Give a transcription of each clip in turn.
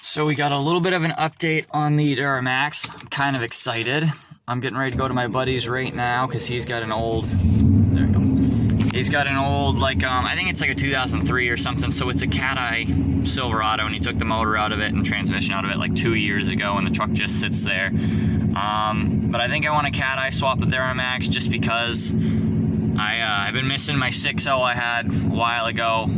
So we got a little bit of an update on the Duramax. I'm kind of excited. I'm getting ready to go to my buddy's right now because he's got an old, there we go. He's got an old, like, I think it's like a 2003 or something. So it's a Cat-Eye Silverado, and he took the motor out of it and transmission out of it like 2 years ago, and the truck just sits there. But I think I want to Cat-Eye swap the Duramax just because I've been missing my 6.0 I had a while ago.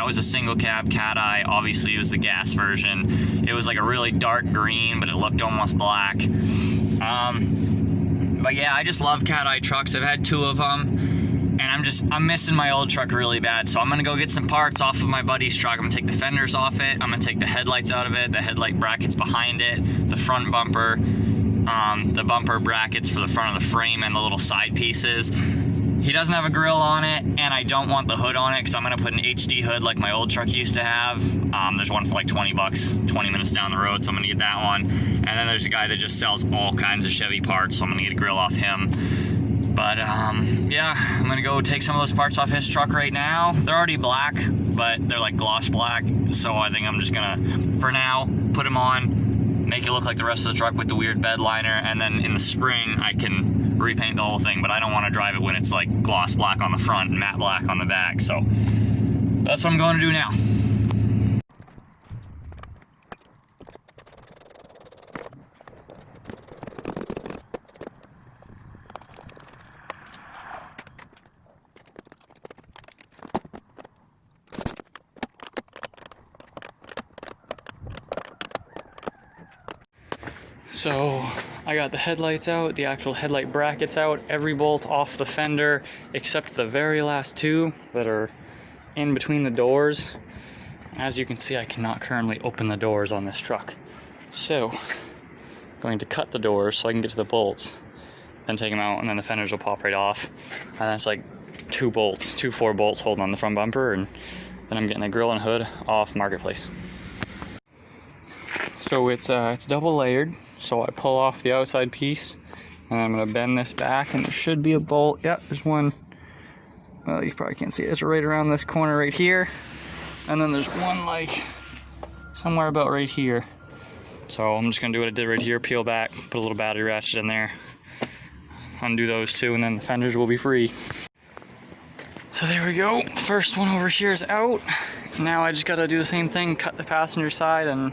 Was a single cab Cat-Eye. Obviously it was the gas version. It was like a really dark green, but it looked almost black. But yeah, I just love Cat-Eye trucks. I've had 2 of them, and I'm missing my old truck really bad. So I'm gonna go get some parts off of my buddy's truck. I'm gonna take the fenders off it. I'm gonna take the headlights out of it, the headlight brackets behind it, the front bumper, the bumper brackets for the front of the frame, and the little side pieces. He doesn't have a grill on it, and I don't want the hood on it because I'm gonna put an HD hood like my old truck used to have. There's one for like 20 bucks, 20 minutes down the road, so I'm gonna get that one. And then there's a guy that just sells all kinds of Chevy parts, so I'm gonna get a grill off him. But yeah, I'm gonna go take some of those parts off his truck right now. They're already black, but they're like gloss black, so I think I'm just gonna, for now, put them on, make it look like the rest of the truck with the weird bed liner, and then in the spring I can repaint the whole thing, but I don't want to drive it when it's like gloss black on the front and matte black on the back. So that's what I'm going to do now. So I got the headlights out, the actual headlight brackets out, every bolt off the fender except the very last 2 that are in between the doors. As you can see, I cannot currently open the doors on this truck. So I'm going to cut the doors so I can get to the bolts, then take them out, and then the fenders will pop right off. And that's like 2 bolts, 2 4 bolts holding on the front bumper, and then I'm getting the grill and hood off Marketplace. So it's double layered. So I pull off the outside piece, and I'm going to bend this back, and there should be a bolt. Yep, there's one. Well, you probably can't see it. It's right around this corner right here. And then there's one like somewhere about right here. So I'm just going to do what I did right here, peel back, put a little battery ratchet in there, undo those 2, and then the fenders will be free. So there we go. First one over here is out. Now I just got to do the same thing, cut the passenger side and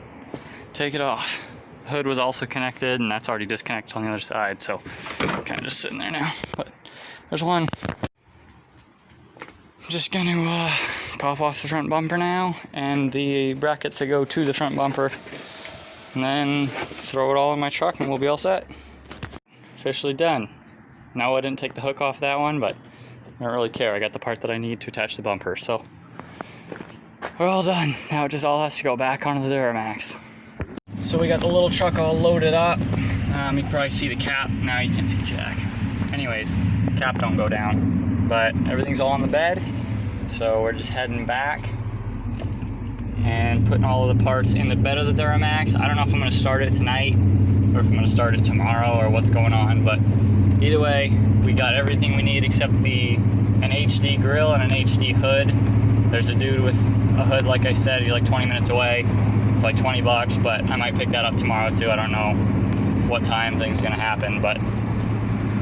take it off. Hood was also connected, and that's already disconnected on the other side, so kind of just sitting there now. But there's one. Just gonna pop off the front bumper now, and the brackets that go to the front bumper, and then throw it all in my truck, and we'll be all set. Officially done. Now I didn't take the hook off that one, but I don't really care. I got the part that I need to attach the bumper, so we're all done. Now it just all has to go back onto the Duramax. So we got the little truck all loaded up. You can probably see the cap. Now you can't see jack. Anyways, cap don't go down. But everything's all on the bed. So we're just heading back and putting all of the parts in the bed of the Duramax. I don't know if I'm going to start it tonight or if I'm going to start it tomorrow or what's going on. But either way, we got everything we need except an HD grill and an HD hood. There's a dude with a hood, like I said, he's like 20 minutes away. Like 20 bucks, but I might pick that up tomorrow too. I don't know what time things gonna happen, but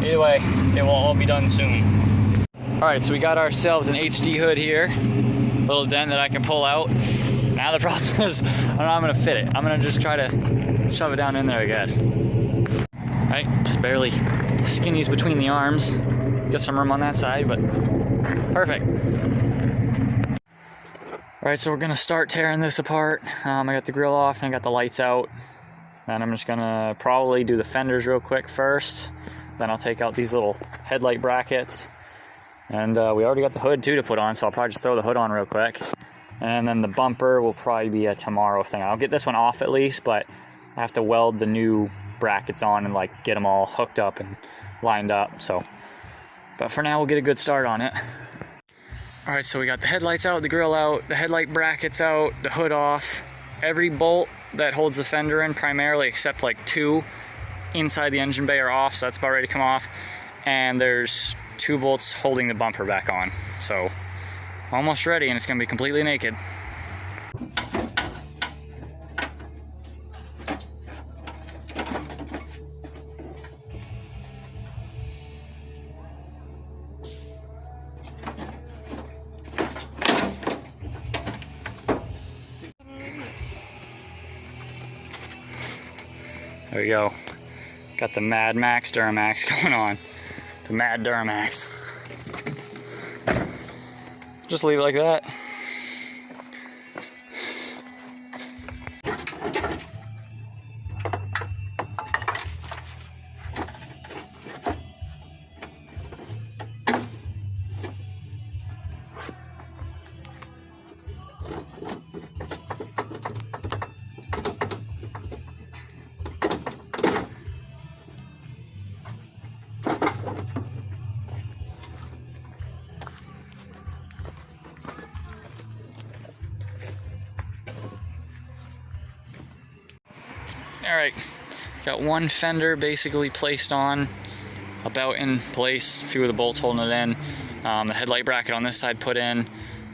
either way, it will all be done soon. All right, so we got ourselves an HD hood here, little dent that I can pull out. Now the problem is, I don't know how I'm gonna fit it. I'm gonna just try to shove it down in there, I guess. All right, just barely skinnies between the arms. Got some room on that side, but perfect. Alright, so we're gonna start tearing this apart. I got the grill off and I got the lights out. Then I'm just gonna probably do the fenders real quick first. Then I'll take out these little headlight brackets. And we already got the hood too to put on, so I'll probably just throw the hood on real quick. And then the bumper will probably be a tomorrow thing. I'll get this one off at least, but I have to weld the new brackets on and like get them all hooked up and lined up. So, but for now we'll get a good start on it. All right, so we got the headlights out, the grill out, the headlight brackets out, the hood off. Every bolt that holds the fender in primarily, except like 2 inside the engine bay, are off, so that's about ready to come off. And there's 2 bolts holding the bumper back on. So almost ready, and it's gonna be completely naked. There we go. Got the Mad Max Duramax going on. The Mad Duramax. Just leave it like that. Alright, got one fender basically placed on, about in place, a few of the bolts holding it in, the headlight bracket on this side put in,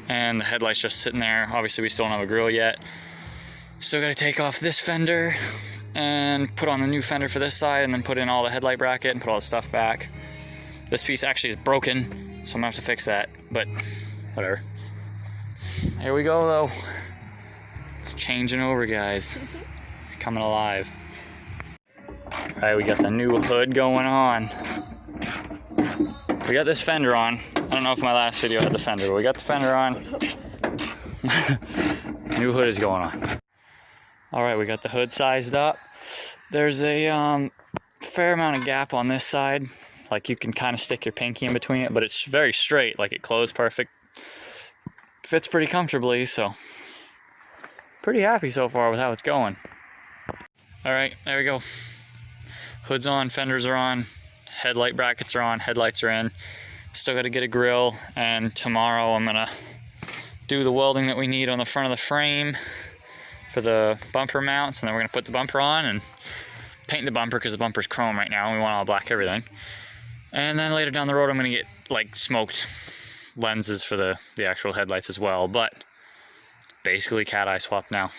and the headlight's just sitting there. Obviously we still don't have a grill yet. Still gotta take off this fender and put on the new fender for this side, and then put in all the headlight bracket and put all the stuff back. This piece actually is broken, so I'm gonna have to fix that, but whatever. Here we go though. It's changing over, guys. It's coming alive. Alright, we got the new hood going on. We got this fender on. I don't know if my last video had the fender, but we got the fender on. New hood is going on. Alright, we got the hood sized up. There's a fair amount of gap on this side. Like you can kind of stick your pinky in between it, but it's very straight, like it closed perfect. Fits pretty comfortably, so pretty happy so far with how it's going. Alright, there we go. Hood's on, fenders are on, headlight brackets are on, headlights are in. Still gotta get a grill, and tomorrow I'm gonna do the welding that we need on the front of the frame for the bumper mounts, and then we're gonna put the bumper on and paint the bumper because the bumper's chrome right now and we want all black everything. And then later down the road I'm gonna get like smoked lenses for the actual headlights as well, but basically cat eye swap now.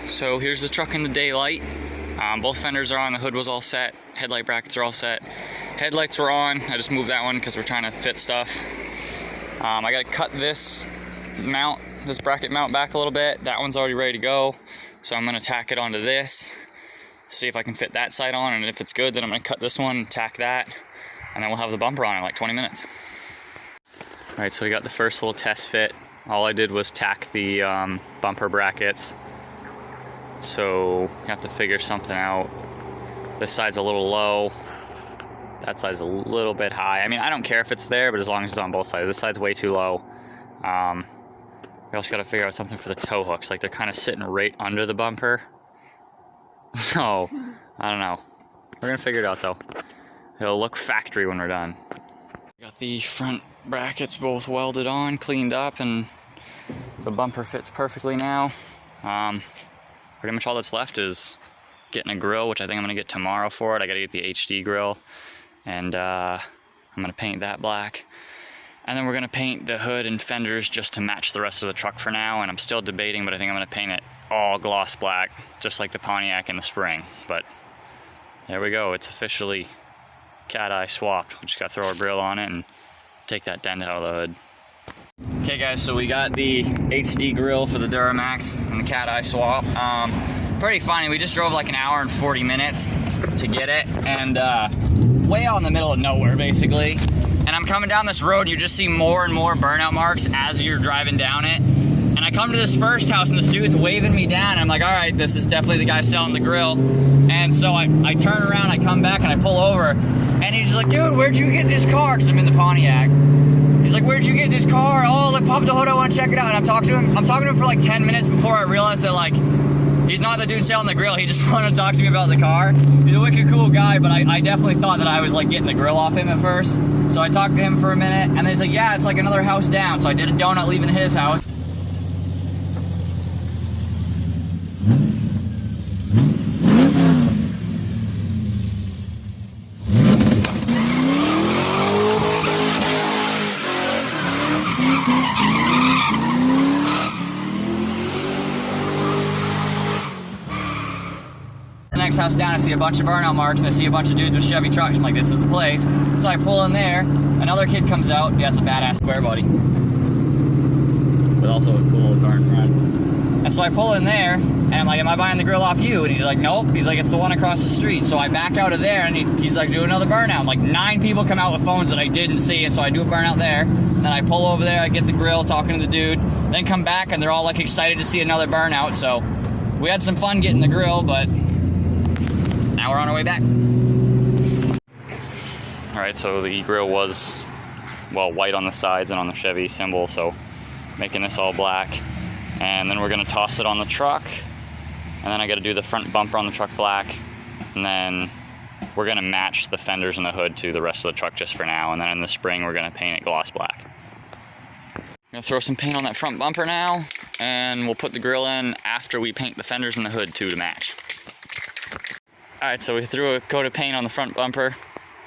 So here's the truck in the daylight. Both fenders are on, the hood was all set, headlight brackets are all set. Headlights were on, I just moved that one because we're trying to fit stuff. I gotta cut this mount, this bracket mount back a little bit. That one's already ready to go. So I'm gonna tack it onto this, see if I can fit that side on, and if it's good, then I'm gonna cut this one and tack that, and then we'll have the bumper on in like 20 minutes. All right, so we got the first little test fit. All I did was tack the bumper brackets. So you have to figure something out. This side's a little low. That side's a little bit high. I mean, I don't care if it's there, but as long as it's on both sides. This side's way too low. We also got to figure out something for the tow hooks. Like they're kind of sitting right under the bumper. So, I don't know. We're gonna figure it out though. It'll look factory when we're done. Got the front brackets both welded on, cleaned up, and the bumper fits perfectly now. Pretty much all that's left is getting a grill, which I think I'm gonna get tomorrow for it. I gotta get the HD grill, and I'm gonna paint that black. And then we're gonna paint the hood and fenders just to match the rest of the truck for now, and I'm still debating, but I think I'm gonna paint it all gloss black, just like the Pontiac in the spring. But there we go, it's officially cat eye swapped. We just gotta throw a grill on it and take that dent out of the hood. Okay guys, so we got the HD grill for the Duramax and the cat eye swap. Pretty funny, we just drove like an hour and 40 minutes to get it, and way out in the middle of nowhere basically. And I'm coming down this road, you just see more and more burnout marks as you're driving down it. And I come to this first house and this dude's waving me down. I'm like, all right, this is definitely the guy selling the grill. And so I turn around, I come back and I pull over, and he's just like, dude, where'd you get this car? Because I'm in the Pontiac. He's like, where'd you get this car? Oh, like, pop the hood, I want to check it out. And I'm talking to him for like 10 minutes before I realized that, like, he's not the dude selling the grill. He just wanted to talk to me about the car. He's a wicked cool guy, but I definitely thought that I was like getting the grill off him at first. So I talked to him for a minute, and then he's like, yeah, it's like another house down. So I did a donut leaving his house. Next house down, I see a bunch of burnout marks, and I see a bunch of dudes with Chevy trucks. I'm like, this is the place. So I pull in there, another kid comes out. Yeah, it's a badass square body, with also a cool car in front. And so I pull in there, and I'm like, am I buying the grill off you? And he's like, nope. He's like, it's the one across the street. So I back out of there, and he's like, do another burnout. I'm like, 9 people come out with phones that I didn't see, and so I do a burnout there. Then I pull over there, I get the grill, talking to the dude, then come back, and they're all like excited to see another burnout. So we had some fun getting the grill, but now we're on our way back. All right, so the grill was, well, white on the sides and on the Chevy symbol, so making this all black. And then we're gonna toss it on the truck, and then I gotta do the front bumper on the truck black, and then we're gonna match the fenders and the hood to the rest of the truck just for now, and then in the spring we're gonna paint it gloss black. I'm gonna throw some paint on that front bumper now, and we'll put the grill in after we paint the fenders and the hood too to match. Alright, so we threw a coat of paint on the front bumper.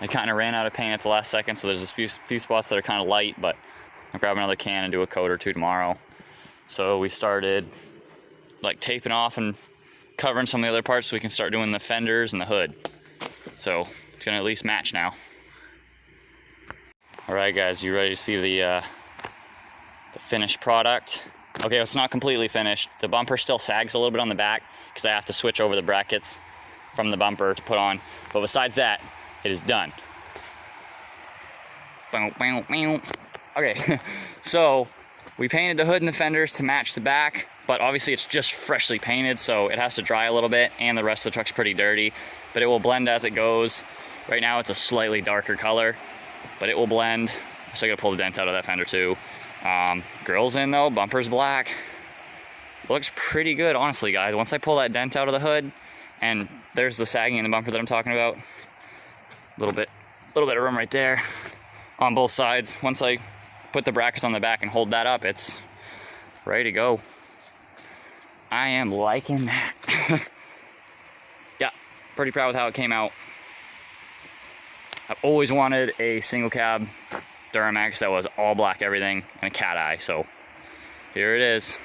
I kind of ran out of paint at the last second, so there's a few spots that are kind of light, but I'll grab another can and do a coat or two tomorrow. So we started like taping off and covering some of the other parts so we can start doing the fenders and the hood. So it's gonna at least match now. Alright guys, you ready to see the finished product? Okay, it's not completely finished. The bumper still sags a little bit on the back because I have to switch over the brackets from the bumper to put on, but besides that, it is done. Okay, so we painted the hood and the fenders to match the back, but obviously it's just freshly painted, so it has to dry a little bit, and the rest of the truck's pretty dirty, but it will blend as it goes. Right now it's a slightly darker color, but it will blend. So I gotta pull the dent out of that fender too. Grill's in though, bumper's black. Looks pretty good, honestly, guys. Once I pull that dent out of the hood, and there's the sagging in the bumper that I'm talking about. Little bit of room right there on both sides. Once I put the brackets on the back and hold that up, it's ready to go. I am liking that. Yeah, pretty proud with how it came out. I've always wanted a single cab Duramax that was all black everything and a cat eye, so here it is.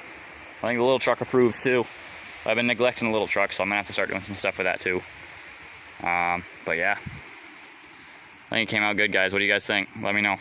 I think the little truck approves too. I've been neglecting the little truck, so I'm gonna have to start doing some stuff with that too. But yeah, I think it came out good, guys. What do you guys think? Let me know.